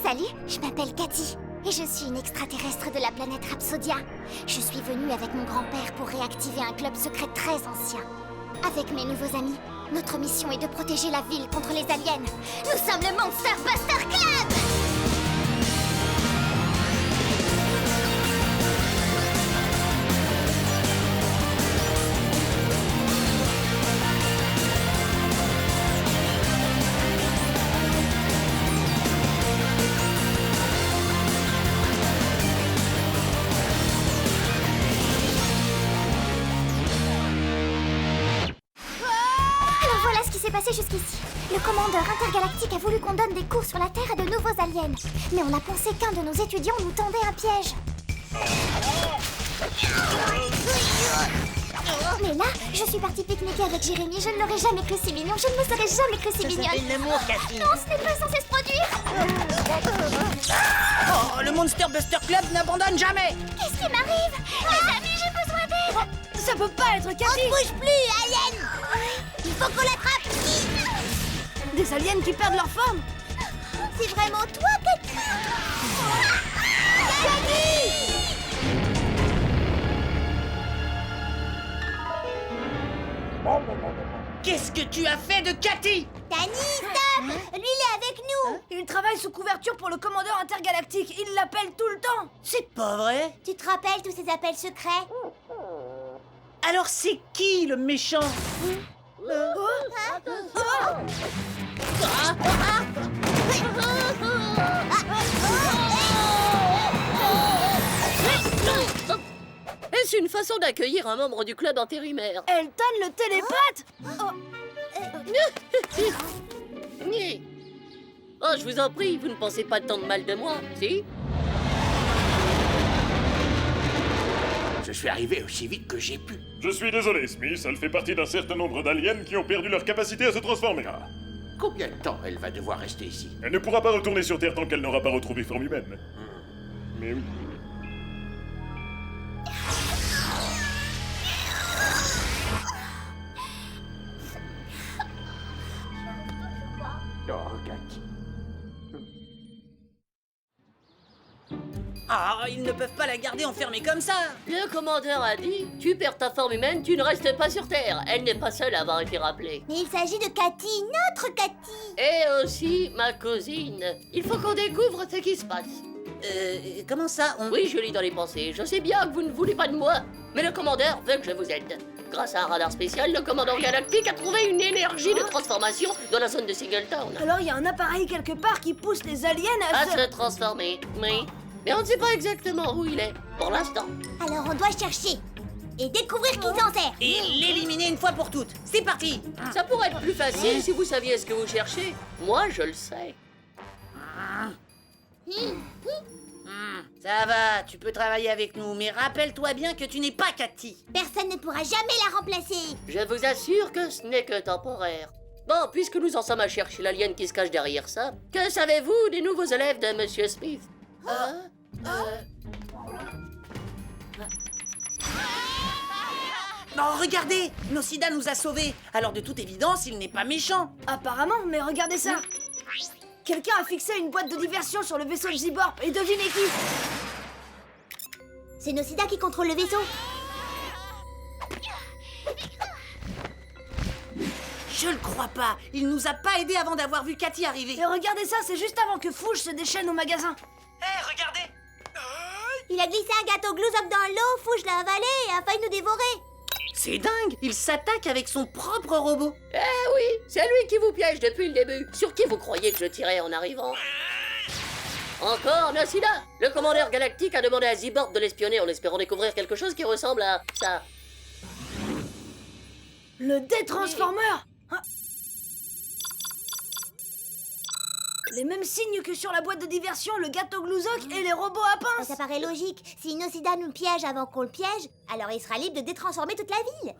Salut, je m'appelle Cathy et je suis une extraterrestre de la planète Rhapsodia. Je suis venue avec mon grand-père pour réactiver un club secret très ancien. Avec mes nouveaux amis, notre mission est de protéger la ville contre les aliens. Nous sommes le Monster Buster Club! Passé jusqu'ici. Le commandeur intergalactique a voulu qu'on donne des cours sur la Terre à de nouveaux aliens. Mais on a pensé qu'un de nos étudiants nous tendait un piège. Mais là, je suis partie pique-niquer avec Jérémy. Je ne l'aurais jamais cru si mignon. Je ne me serais jamais cru si mignonne. Ça s'appelle l'amour, Cathy. Non, ce n'est pas censé se produire. Oh, le Monster Buster Club n'abandonne jamais. Qu'est-ce qui m'arrive? Les amis, j'ai besoin d'aide. Ça peut pas être Cathy. On ne bouge plus, alien. Il faut qu'on l'attrape. Des aliens qui perdent leur forme. C'est vraiment toi, Cathy. Cathy! Qu'est-ce que tu as fait de Cathy? Danny, stop! Lui, il est avec nous. Il travaille sous couverture pour le commandeur intergalactique. Il l'appelle tout le temps. C'est pas vrai? Tu te rappelles tous ces appels secrets? Alors c'est qui le méchant? Est-ce une façon d'accueillir un membre du club intérimaire? Elton le télépathe. Oh, je vous en prie, vous ne pensez pas tant de mal de moi, si? Je suis arrivé aussi vite que j'ai pu. Je suis désolé, Smith, elle fait partie d'un certain nombre d'aliens qui ont perdu leur capacité à se transformer. Combien de temps elle va devoir rester ici? Elle ne pourra pas retourner sur Terre tant qu'elle n'aura pas retrouvé forme humaine. Mais oui. Oh, Cathy. Ah, ils ne peuvent pas la garder enfermée comme ça. Le commandeur a dit, tu perds ta forme humaine, tu ne restes pas sur Terre. Elle n'est pas seule à avoir été rappelée. Mais il s'agit de Cathy, notre Cathy. Et aussi ma cousine. Il faut qu'on découvre ce qui se passe. Comment ça Oui, je lis dans les pensées. Je sais bien que vous ne voulez pas de moi, mais le commandeur veut que je vous aide. Grâce à un radar spécial, le commandant galactique a trouvé une énergie de transformation dans la zone de Singletown. Alors il y a un appareil quelque part qui pousse les aliens à À se transformer, oui. Mais on ne sait pas exactement où il est, pour l'instant. Alors on doit chercher et découvrir qui s'en sert. Et l'éliminer une fois pour toutes. C'est parti. Ça pourrait être plus facile si vous saviez ce que vous cherchez. Moi, je le sais. Ça va, tu peux travailler avec nous, mais rappelle-toi bien que tu n'es pas Cathy. Personne ne pourra jamais la remplacer. Je vous assure que ce n'est que temporaire. Bon, puisque nous en sommes à chercher l'alien qui se cache derrière ça, que savez-vous des nouveaux élèves de Monsieur Smith? Non, regardez, Nocida nous a sauvés. Alors de toute évidence, il n'est pas méchant. Apparemment, mais regardez ça. Quelqu'un a fixé une boîte de diversion sur le vaisseau de Zyborp et devinez qui? C'est Nocida qui contrôle le vaisseau. Je le crois pas. Il nous a pas aidés avant d'avoir vu Cathy arriver. Et regardez ça, c'est juste avant que Fouche se déchaîne au magasin. Hé, regardez. Il a glissé un gâteau Glouzop dans l'eau, Fouche l'a avalé et a failli nous dévorer. C'est dingue. Il s'attaque avec son propre robot. Eh oui, c'est lui qui vous piège depuis le début. Sur qui vous croyez que je tirais en arrivant? Encore Nocida. Le commandeur galactique a demandé à Zyborp de l'espionner en espérant découvrir quelque chose qui ressemble à ça. Le détransformeur. Les mêmes signes que sur la boîte de diversion, le gâteau Glouzok et les robots à pince. Ça paraît logique. Si Nocida nous piège avant qu'on le piège, alors il sera libre de détransformer toute la ville.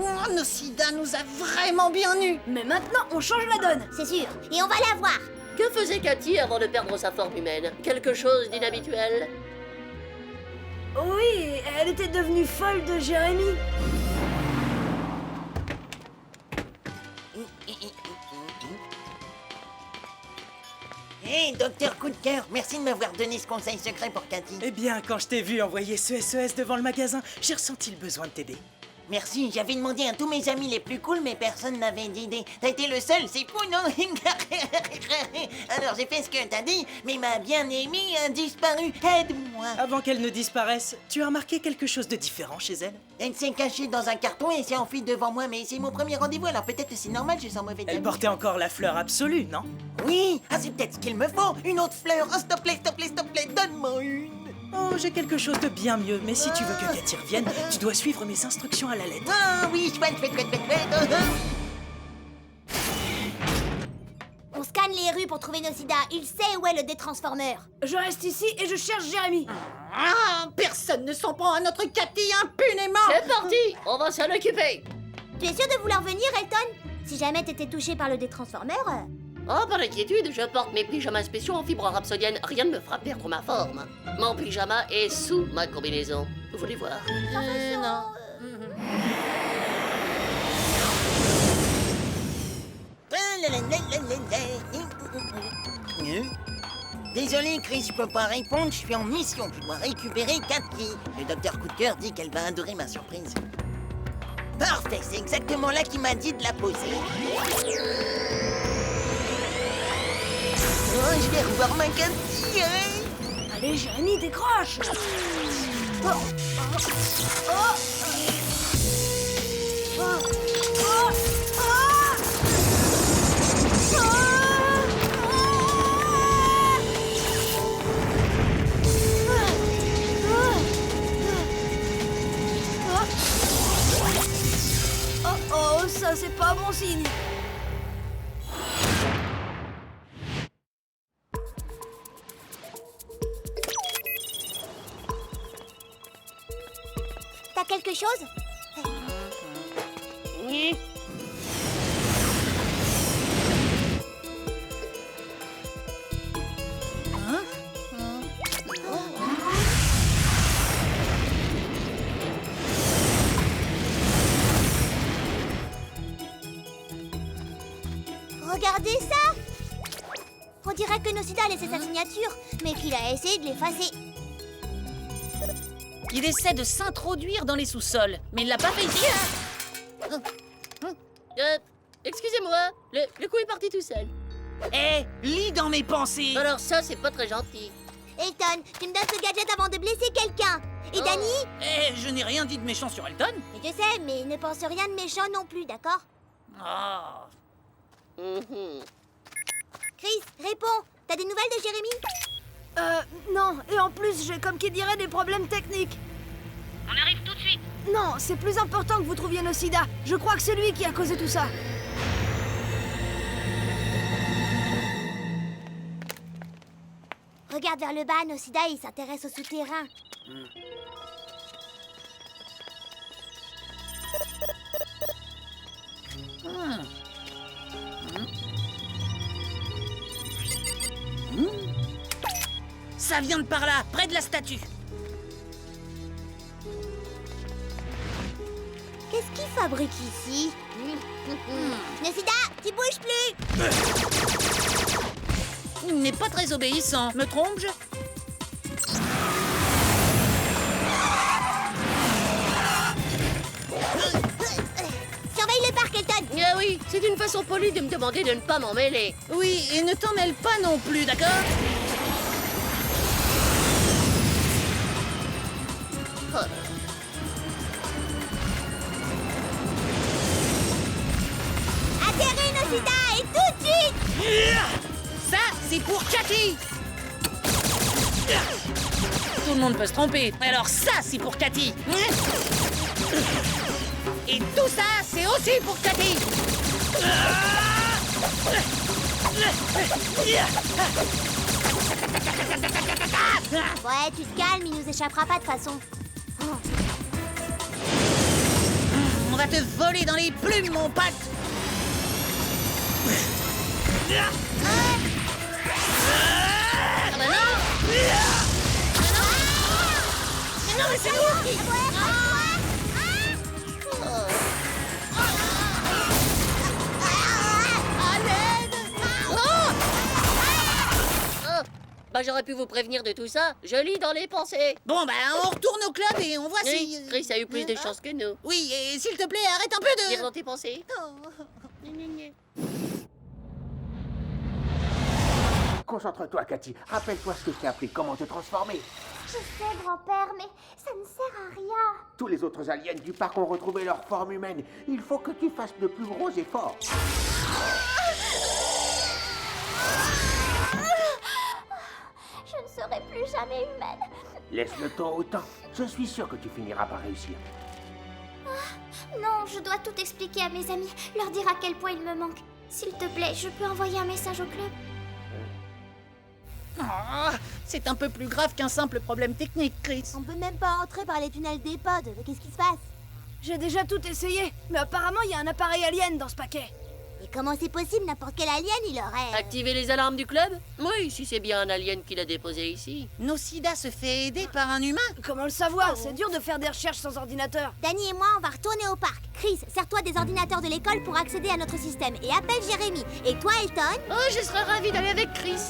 Oh, Nocida nous a vraiment bien nus. Mais maintenant, on change la donne. C'est sûr. Et on va la voir. Que faisait Cathy avant de perdre sa forme humaine? Quelque chose d'inhabituel? Oui, elle était devenue folle de Jérémy. Hé, docteur Coup de Cœur, merci de m'avoir donné ce conseil secret pour Cathy. Eh bien, quand je t'ai vu envoyer ce SOS devant le magasin, j'ai ressenti le besoin de t'aider. Merci, j'avais demandé à tous mes amis les plus cools, mais personne n'avait d'idée. T'as été le seul, c'est fou, non? Alors j'ai fait ce que t'as dit, mais ma bien-aimée a disparu. Aide-moi. Avant qu'elle ne disparaisse, tu as remarqué quelque chose de différent chez elle? Elle s'est cachée dans un carton et s'est enfuie devant moi, mais c'est mon premier rendez-vous, alors peut-être que c'est normal, je sens mauvais Elle terme. portait encore la fleur absolue, non? Oui, ah c'est peut-être ce qu'il me faut, une autre fleur. Oh, s'il te plaît, donne-moi une. Oh, j'ai quelque chose de bien mieux, mais si tu veux que Cathy revienne, tu dois suivre mes instructions à la lettre. Ah oui, chouette. On scanne les rues pour trouver Nocida. Il sait où est le détransformeur. Je reste ici et je cherche Jérémy. Ah, personne ne s'en prend à notre Cathy impunément. C'est parti, on va s'en occuper. Tu es sûr de vouloir venir, Elton? Si jamais t'étais touché par le détransformeur... Oh, pas d'inquiétude, je porte mes pyjamas spéciaux en fibre rhapsodienne. Rien ne me fera perdre ma forme. Mon pyjama est sous ma combinaison. Vous voulez voir? Non. Désolé Chris, je peux pas répondre, je suis en mission, je dois récupérer Cathy. Le docteur Coup de Cœur dit qu'elle va adorer ma surprise. Parfait, c'est exactement là qu'il m'a dit de la poser. Oh, je vais revoir ma Cathy, hein. Allez, Jérémy, décroche. Oh, ça c'est pas bon signe. T'as quelque chose? Oui. Regardez ça! On dirait que Nocida a laissé sa signature, mais qu'il a essayé de l'effacer. Il essaie de s'introduire dans les sous-sols, mais il l'a pas réussi. Excusez-moi, le coup est parti tout seul. Eh, lis dans mes pensées. Alors ça, c'est pas très gentil. Elton, tu me donnes ce gadget avant de blesser quelqu'un. Et Oh. Danny? Eh, je n'ai rien dit de méchant sur Elton. Je sais, mais ne pense rien de méchant non plus, d'accord? Ah. Mhm. Chris, réponds. T'as des nouvelles de Jérémy? Non, et en plus, j'ai comme qui dirait des problèmes techniques. On arrive tout de suite. Non, c'est plus important que vous trouviez Nocida. Je crois que c'est lui qui a causé tout ça. Regarde vers le bas, Nocida, il s'intéresse au souterrain. Ça vient de par là, près de la statue. Qu'est-ce qu'il fabrique ici? Nocida, tu bouges plus! Il n'est pas très obéissant. Me trompe-je? Surveille le parc, Elton! Ah oui, c'est une façon polie de me demander de ne pas m'en mêler. Oui, et ne t'en mêle pas non plus, d'accord? Oh. Atterris, Nocida, et tout de suite! Ça, c'est pour Cathy. Tout le monde peut se tromper. Alors ça, c'est pour Cathy. Et tout ça, c'est aussi pour Cathy. Ouais, tu te calmes, il nous échappera pas de toute façon. On va te voler dans les plumes, mon pote. Ah bah non! Non, mais c'est nous! Bah j'aurais pu vous prévenir de tout ça. Je lis dans les pensées. Bon, bah, on retourne au club et on voit Oui, si... Chris a eu plus de chance que nous. Oui, et s'il te plaît, arrête un peu de... Lire dans tes pensées. Concentre-toi, Cathy. Rappelle-toi ce que je t'ai appris, comment te transformer. Je sais, grand-père, mais ça ne sert à rien. Tous les autres aliens du parc ont retrouvé leur forme humaine. Il faut que tu fasses de plus gros efforts. Je ne serai plus jamais humaine. Laisse le temps au temps. Je suis sûr que tu finiras par réussir. Non, je dois tout expliquer à mes amis, leur dire à quel point il me manque. S'il te plaît, je peux envoyer un message au club? Oh, c'est un peu plus grave qu'un simple problème technique, Chris. On peut même pas entrer par les tunnels des pods. Qu'est-ce qui se passe? J'ai déjà tout essayé, mais apparemment il y a un appareil alien dans ce paquet. Et comment c'est possible? N'importe quel alien, il aurait... Activer les alarmes du club? Oui, si c'est bien un alien qui l'a déposé ici. Nocida se fait aider par un humain. Comment le savoir? C'est dur de faire des recherches sans ordinateur. Danny et moi, on va retourner au parc. Chris, sers-toi des ordinateurs de l'école pour accéder à notre système et appelle Jérémy. Et toi, Elton? Oh, je serais ravie d'aller avec Chris.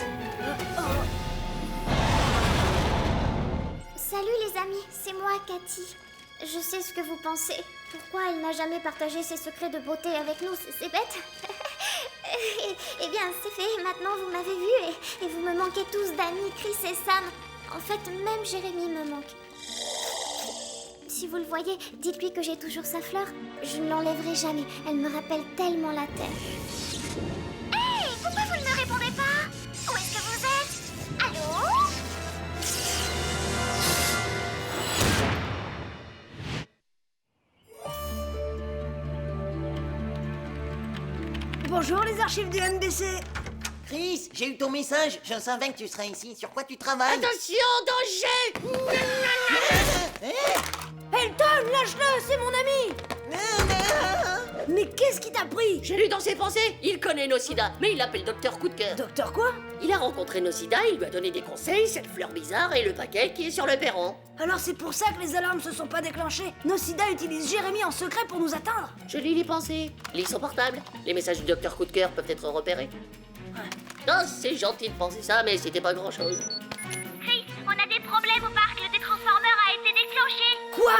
Salut les amis, c'est moi, Cathy. Je sais ce que vous pensez. Pourquoi elle n'a jamais partagé ses secrets de beauté avec nous? C'est bête. Eh bien, c'est fait. Maintenant, vous m'avez vu et vous me manquez tous, Danny, Chris et Sam. En fait, même Jérémy me manque. Si vous le voyez, dites-lui que j'ai toujours sa fleur. Je ne l'enlèverai jamais. Elle me rappelle tellement la terre. Hey, pourquoi vous ne me répondez pas? Où est-ce que vous êtes? Allô? Bonjour les archives du MDC. Chris, j'ai eu ton message. Je savais que tu serais ici. Sur quoi tu travailles? Attention, danger! Elton, lâche-le, c'est mon ami. Mais qu'est-ce qui t'a pris? J'ai lu dans ses pensées. Il connaît Nocida, mais il l'appelle Docteur Coup de Cœur. Docteur quoi? Il a rencontré Nocida, il lui a donné des conseils, cette fleur bizarre et le paquet qui est sur le perron. Alors c'est pour ça que les alarmes se sont pas déclenchées. Nocida utilise Jérémy en secret pour nous atteindre. Je lis les pensées. Lis son portable. Les messages du Docteur Coup de Cœur peuvent être repérés. Non, c'est gentil de penser ça, mais c'était pas grand-chose. Chris, on a des problèmes au parc. Le détransformeur a été déclenché. Quoi?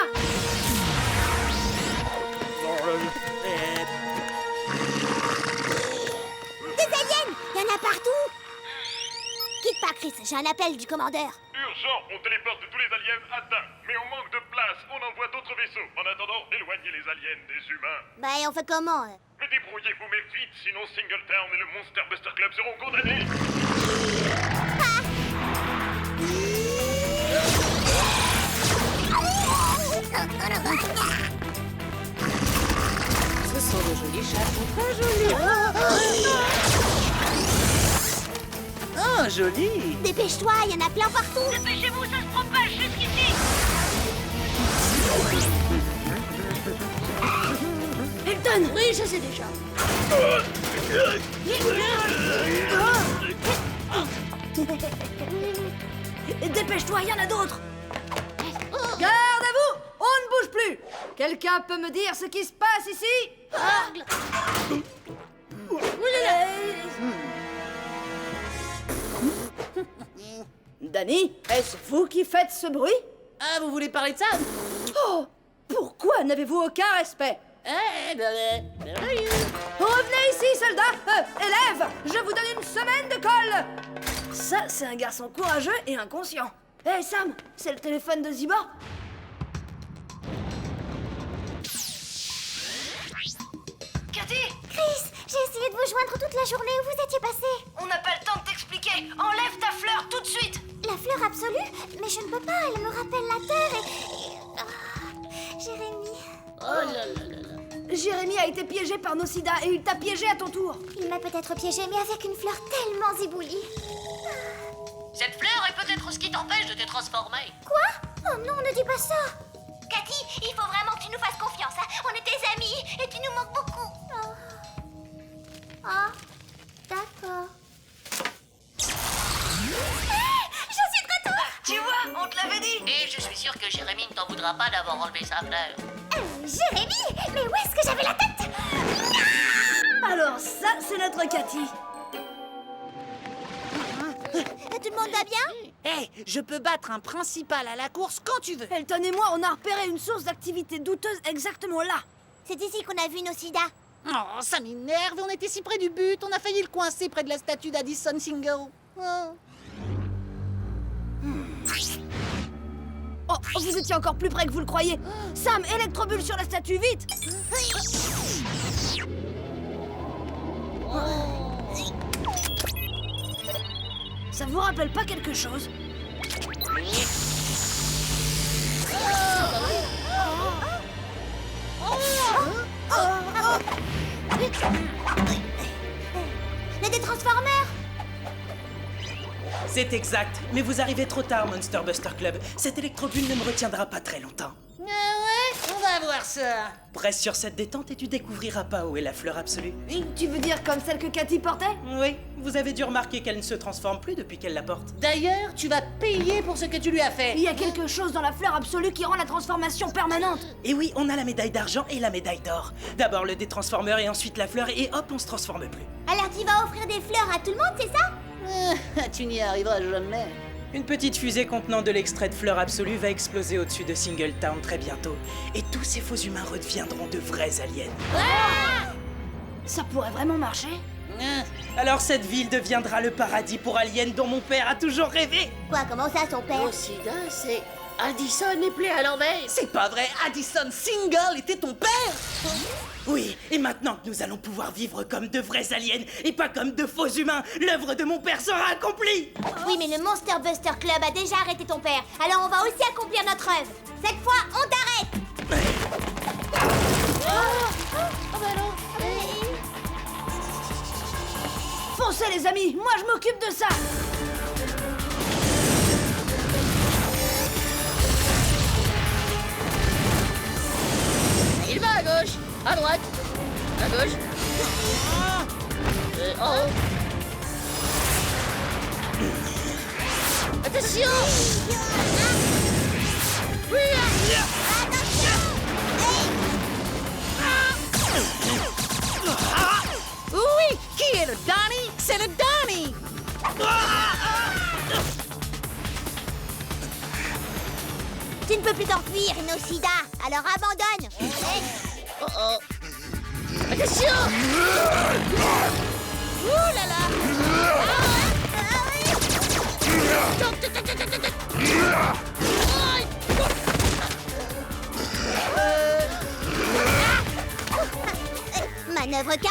Des aliens! Il y en a partout! Quitte pas, Chris, j'ai un appel du commandeur. Urgent, on téléporte tous les aliens atteints. Mais on manque de place, on envoie d'autres vaisseaux. En attendant, éloignez les aliens des humains. Bah, et on fait comment? Mais débrouillez-vous, mais vite, sinon Singletown et le Monster Buster Club seront condamnés. Ce sont de jolis chats, très jolis. Oh, joli. Dépêche-toi, il y en a plein partout! Dépêchez-vous, ça se propage jusqu'ici. Elton! Oui, je sais déjà. Dépêche-toi, il y en a d'autres. Garde à vous! On ne bouge plus! Quelqu'un peut me dire ce qui se passe ici? Danny, est-ce vous qui faites ce bruit? Ah, vous voulez parler de ça? Oh! Pourquoi n'avez-vous aucun respect? Revenez ici, soldats! Élèves, je vous donne une semaine de colle! Ça, c'est un garçon courageux et inconscient. Hé, Sam, c'est le téléphone de Zibor? Cathy! Chris, j'ai essayé de vous joindre toute la journée. Où vous étiez passé? On n'a pas le temps de t'expliquer! Enlève ta fleur tout de suite! La fleur absolue? Mais je ne peux pas, elle me rappelle la terre et... Ah, Jérémy... Oh là là là là. Jérémy a été piégé par Nocida et il t'a piégé à ton tour. Il m'a peut-être piégé, mais avec une fleur tellement ziboulie. Cette fleur est peut-être ce qui t'empêche de te transformer. Quoi? Oh non, ne dis pas ça! Cathy, il faut vraiment que tu nous fasses confiance. Hein. On est tes amis et tu nous manques beaucoup. Ah, d'accord. Je suis de retour. Tu vois, on te l'avait dit! Et je suis sûr que Jérémy ne t'en voudra pas d'avoir enlevé sa fleur. Jérémy, mais où est-ce que j'avais la tête? Alors ça, c'est notre Cathy. Tout le monde va bien? Hé, je peux battre un principal à la course quand tu veux. Elton et moi, on a repéré une source d'activité douteuse exactement là. C'est ici qu'on a vu Nocida. Oh, ça m'énerve, on était si près du but, on a failli le coincer près de la statue d'Addison Single. Oh. Oh, vous étiez encore plus près que vous le croyez. Sam, électrobulle sur la statue, vite! Ça vous rappelle pas quelque chose? Les détransformeurs! C'est exact, mais vous arrivez trop tard, Monster Buster Club. Cette électrobulle ne me retiendra pas très longtemps. Ah ouais, on va voir ça. Reste sur cette détente et tu découvriras pas où est la fleur absolue. Tu veux dire comme celle que Cathy portait? Oui, vous avez dû remarquer qu'elle ne se transforme plus depuis qu'elle la porte. D'ailleurs, tu vas payer pour ce que tu lui as fait. Il y a quelque chose dans la fleur absolue qui rend la transformation permanente. Et oui, on a la médaille d'argent et la médaille d'or. D'abord le détransformeur et ensuite la fleur et hop, on se transforme plus. Alors tu vas offrir des fleurs à tout le monde, c'est ça? Tu n'y arriveras jamais. Une petite fusée contenant de l'extrait de fleur absolue va exploser au-dessus de Singletown très bientôt. Et tous ces faux humains redeviendront de vrais aliens. Ça pourrait vraiment marcher? Alors cette ville deviendra le paradis pour aliens dont mon père a toujours rêvé. Quoi, comment ça, son père? Nocida, c'est Addison et plaies à l'envers. C'est pas vrai, Addison Single était ton père. Oui, et maintenant que nous allons pouvoir vivre comme de vrais aliens et pas comme de faux humains, l'œuvre de mon père sera accomplie. Oui, mais le Monster Buster Club a déjà arrêté ton père. Alors on va aussi accomplir notre œuvre. Cette fois, on t'arrête. Foncez les amis, moi je m'occupe de ça. Il va à gauche, à droite, à gauche. En haut. Attention! Oui, qui est le Donnie? C'est le Donnie. Tu ne peux plus t'enfuir, Nocida. Alors abandonne. Oh oh. Attention! Ouh là là. Manœuvre 42.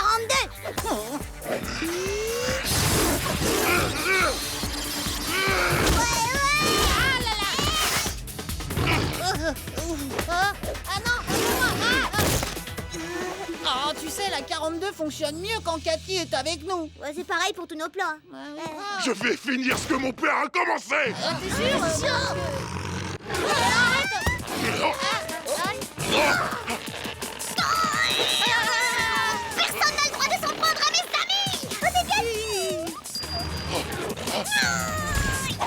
Ah là là. Ah non, Oh, tu sais, la 42 fonctionne mieux quand Cathy est avec nous. ouais, c'est pareil pour tous nos plans. Je vais finir ce que mon père a commencé. Personne n'a le droit de s'en prendre à mes amis. Oh, c'est Cathy.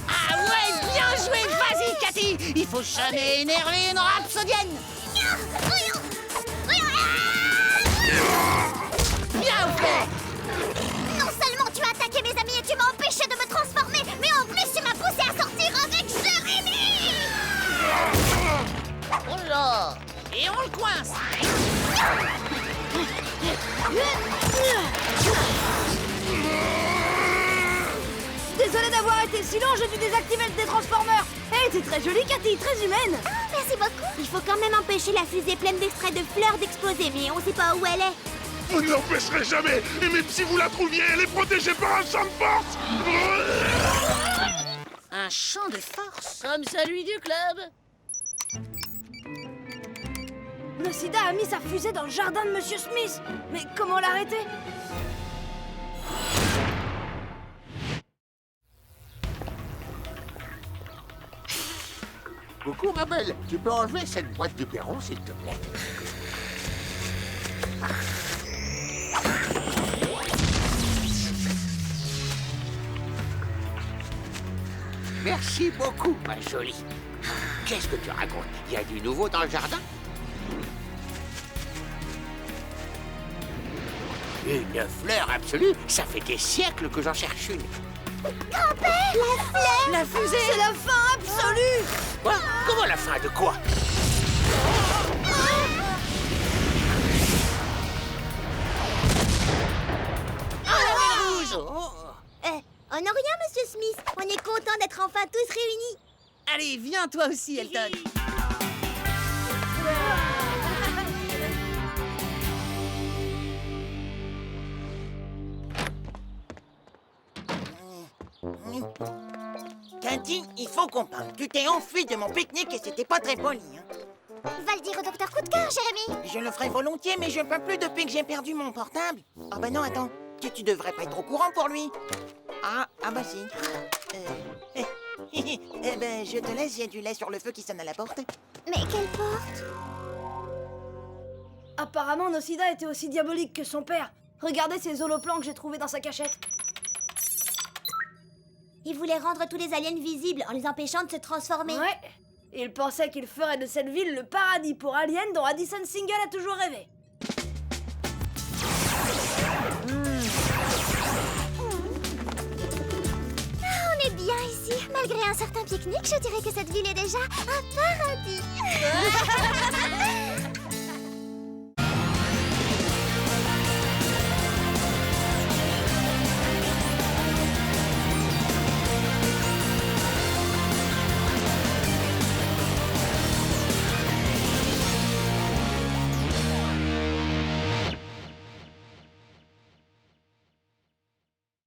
Ah ouais, bien joué, vas-y Cathy. Il faut jamais énerver une rhapsodienne. Bien fait. Non seulement tu as attaqué mes amis et tu m'as empêché de me transformer, mais en plus tu m'as poussé à sortir avec Jérémy. Oh là! Et on le coince. Désolé d'avoir été si long, j'ai dû désactiver le détransformeur. Hé, t'es très jolie, Cathy, très humaine. Ah, merci beaucoup. Il faut quand même empêcher la fusée pleine d'extrait de fleurs d'exploser, mais on sait pas où elle est. Vous ne l'empêcherez jamais. Et même si vous la trouviez, elle est protégée par un champ de force. Un champ de force. Comme celui du club. Nocida a mis sa fusée dans le jardin de Monsieur Smith. Mais comment l'arrêter? Coucou, ma belle. Tu peux enlever cette boîte du perron, s'il te plaît? Merci beaucoup, ma jolie. Qu'est-ce que tu racontes? Il y a du nouveau dans le jardin? Une fleur absolue, ça fait des siècles que j'en cherche une. Grand-père, la fleur! La fusée, c'est la fin absolue. Quoi? Comment la fin de quoi? Oh non, rien, Monsieur Smith. On est content d'être enfin tous réunis. Allez, viens toi aussi, Elton. Cathy, il faut qu'on parle. Tu t'es enfui de mon pique-nique et c'était pas très poli. Hein. Va le dire au docteur Coup de cœur, Jérémy. Je le ferai volontiers, mais je peux plus depuis que j'ai perdu mon portable. Ah bah non, attends. Tu devrais pas être au courant pour lui. Ah bah si. Eh ben, je te laisse, il y a du lait sur le feu qui sonne à la porte. Mais quelle porte? Apparemment, Nocida était aussi diabolique que son père. Regardez ces holoplans que j'ai trouvés dans sa cachette. Il voulait rendre tous les aliens visibles en les empêchant de se transformer. Ouais. Il pensait qu'il ferait de cette ville le paradis pour aliens dont Addison Single a toujours rêvé. On est bien ici. Malgré un certain pique-nique, je dirais que cette ville est déjà un paradis.